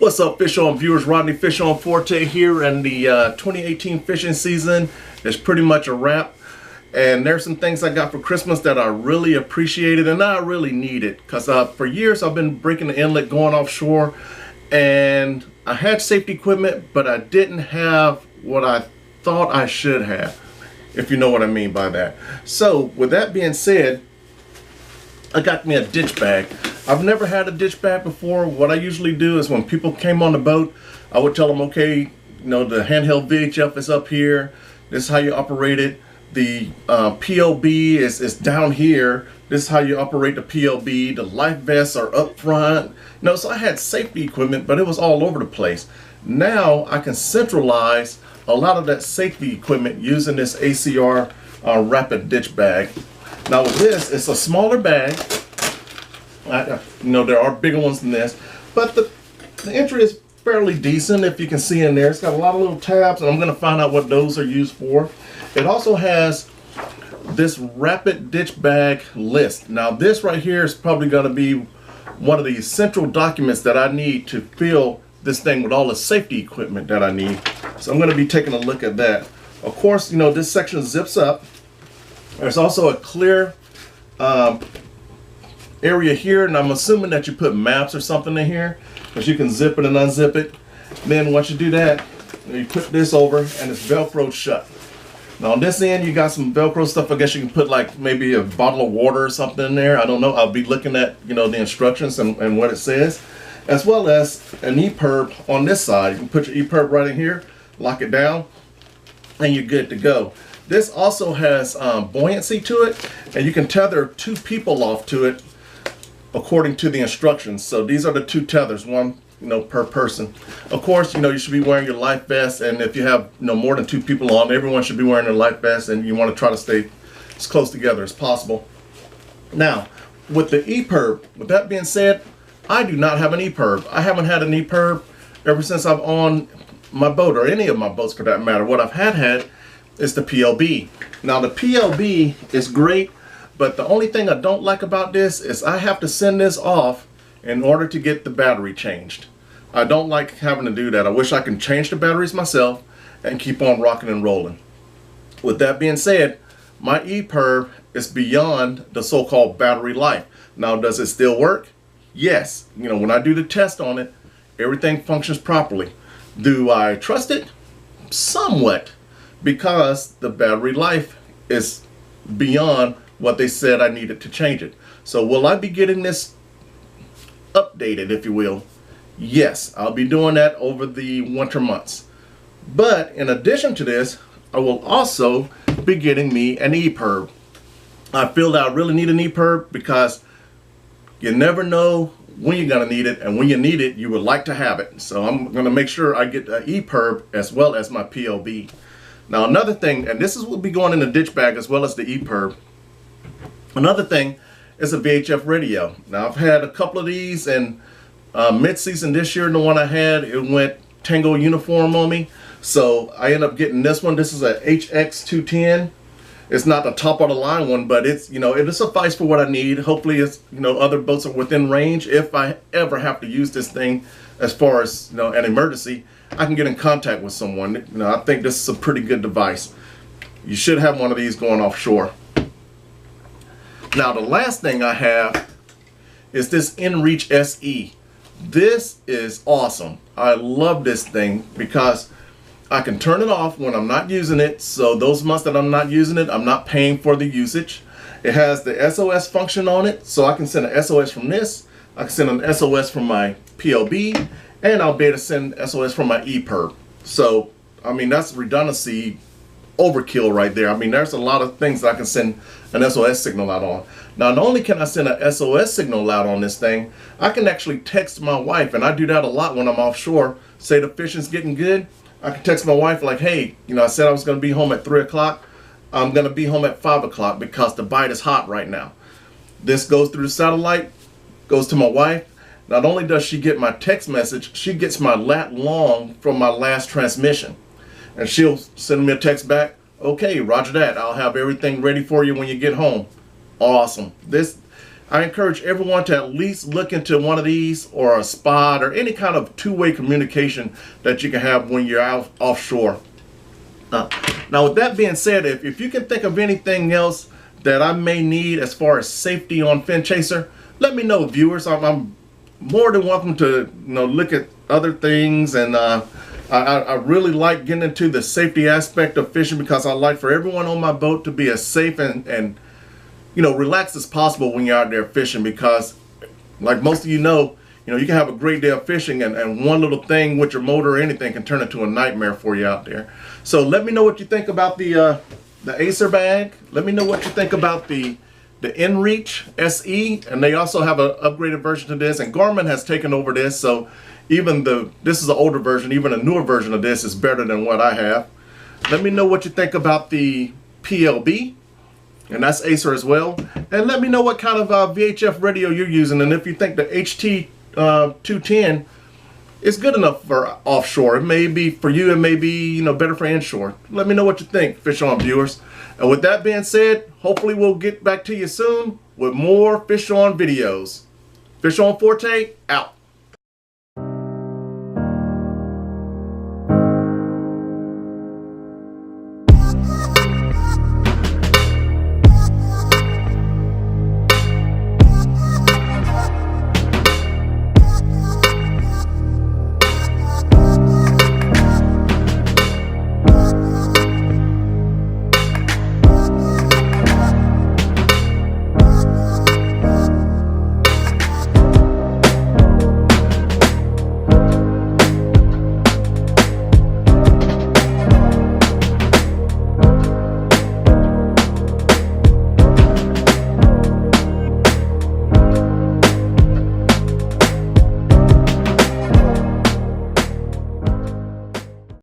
What's up, Fish On viewers? Rodney Fish On Forte here, and the 2018 fishing season is pretty much a wrap. And there's some things I got for Christmas that I really appreciated and I really needed, because for years I've been breaking the inlet going offshore, and I had safety equipment, but I didn't have what I thought I should have, if you know what I mean by that. So with that being said, I got me a ditch bag. I've never had a ditch bag before. What I usually do is when people came on the boat, I would tell them, okay, you know, the handheld VHF is up here. This is how you operate it. The PLB is down here. This is how you operate the PLB. The life vests are up front. You know, so I had safety equipment, but it was all over the place. Now I can centralize a lot of that safety equipment using this ACR rapid ditch bag. Now with this, it's a smaller bag. You know, there are bigger ones than this, but the entry is fairly decent, if you can see in there. It's got a lot of little tabs, and I'm going to find out what those are used for. It also has this rapid ditch bag list. Now this right here is probably going to be one of the central documents that I need to fill this thing with all the safety equipment that I need. So I'm going to be taking a look at that. Of course, you know, this section zips up. There's also a clear area here, and I'm assuming that you put maps or something in here, because you can zip it and unzip it. Then once you do that, you put this over and it's Velcro shut. Now on this end you got some Velcro stuff. I guess you can put like maybe a bottle of water or something in there. I don't know. I'll be looking at, you know, the instructions and what it says, as well as an EPIRB on this side. You can put your EPIRB right in here, lock it down, and you're good to go. This also has buoyancy to it, and you can tether two people off to it according to the instructions. So these are the two tethers, one, you know, per person. Of course, you know, you should be wearing your life vest, and if you have, you know, more than two people on, everyone should be wearing their life vest, and you want to try to stay as close together as possible. Now, with the EPIRB, with that being said, I do not have an EPIRB. I haven't had an EPIRB ever since I'm on my boat, or any of my boats for that matter. What I've had is the PLB. Now the PLB is great, but the only thing I don't like about this is I have to send this off in order to get the battery changed. I don't like having to do that. I wish I can change the batteries myself and keep on rocking and rolling. With that being said, my EPIRB is beyond the so-called battery life. Now, does it still work? Yes. You know, when I do the test on it, everything functions properly. Do I trust it? Somewhat, because the battery life is beyond what they said I needed to change it. So will I be getting this updated, if you will? Yes, I'll be doing that over the winter months. But in addition to this, I will also be getting me an EPIRB. I feel that I really need an EPIRB because you never know when you're going to need it, and when you need it, you would like to have it. So I'm going to make sure I get an EPIRB as well as my PLB. Now another thing, and this will be going in the ditch bag as well as the EPIRB. Another thing is a VHF radio. Now I've had a couple of these, and mid-season this year, the one I had, it went Tango uniform on me. So I ended up getting this one. This is a HX210. It's not the top of the line one, but it's, you know, it'll suffice for what I need. Hopefully it's, you know, other boats are within range. If I ever have to use this thing as far as, you know, an emergency, I can get in contact with someone. You know, I think this is a pretty good device. You should have one of these going offshore. Now the last thing I have is this InReach SE. This is awesome. I love this thing because I can turn it off when I'm not using it. So those months that I'm not using it, I'm not paying for the usage. It has the SOS function on it, so I can send an SOS from this. I can send an SOS from my PLB, and I'll be able to send SOS from my EPIRB. So, I mean, that's redundancy overkill right there. I mean, there's a lot of things that I can send an SOS signal out on. Now, not only can I send an SOS signal out on this thing, I can actually text my wife, and I do that a lot when I'm offshore. Say the fishing's getting good, I can text my wife like, hey, you know, I said I was going to be home at 3 o'clock. I'm going to be home at 5 o'clock because the bite is hot right now. This goes through the satellite, goes to my wife. Not only does she get my text message, she gets my lat long from my last transmission. And she'll send me a text back, okay, roger that. I'll have everything ready for you when you get home. Awesome. This I encourage everyone to at least look into one of these, or a spot, or any kind of two-way communication that you can have when you're out offshore. Now with that being said, if you can think of anything else that I may need as far as safety on Fin Chaser, let me know, viewers. I'm more than welcome to look at other things, and I really like getting into the safety aspect of fishing, because I like for everyone on my boat to be as safe and relaxed as possible when you're out there fishing, because like most of you know, you can have a great day of fishing, and one little thing with your motor or anything can turn into a nightmare for you out there. So let me know what you think about the Acer bag. Let me know what you think about the InReach SE, and they also have an upgraded version of this, and Garmin has taken over this, so even this is an older version, even a newer version of this is better than what I have. Let me know what you think about the PLB, and that's Acer as well, and let me know what kind of VHF radio you're using, and if you think the HT 210 is good enough for offshore. It may be for you, it may be better for inshore. Let me know what you think, Fish On viewers. And with that being said, hopefully we'll get back to you soon with more Fish On videos. Fish On Forte, out.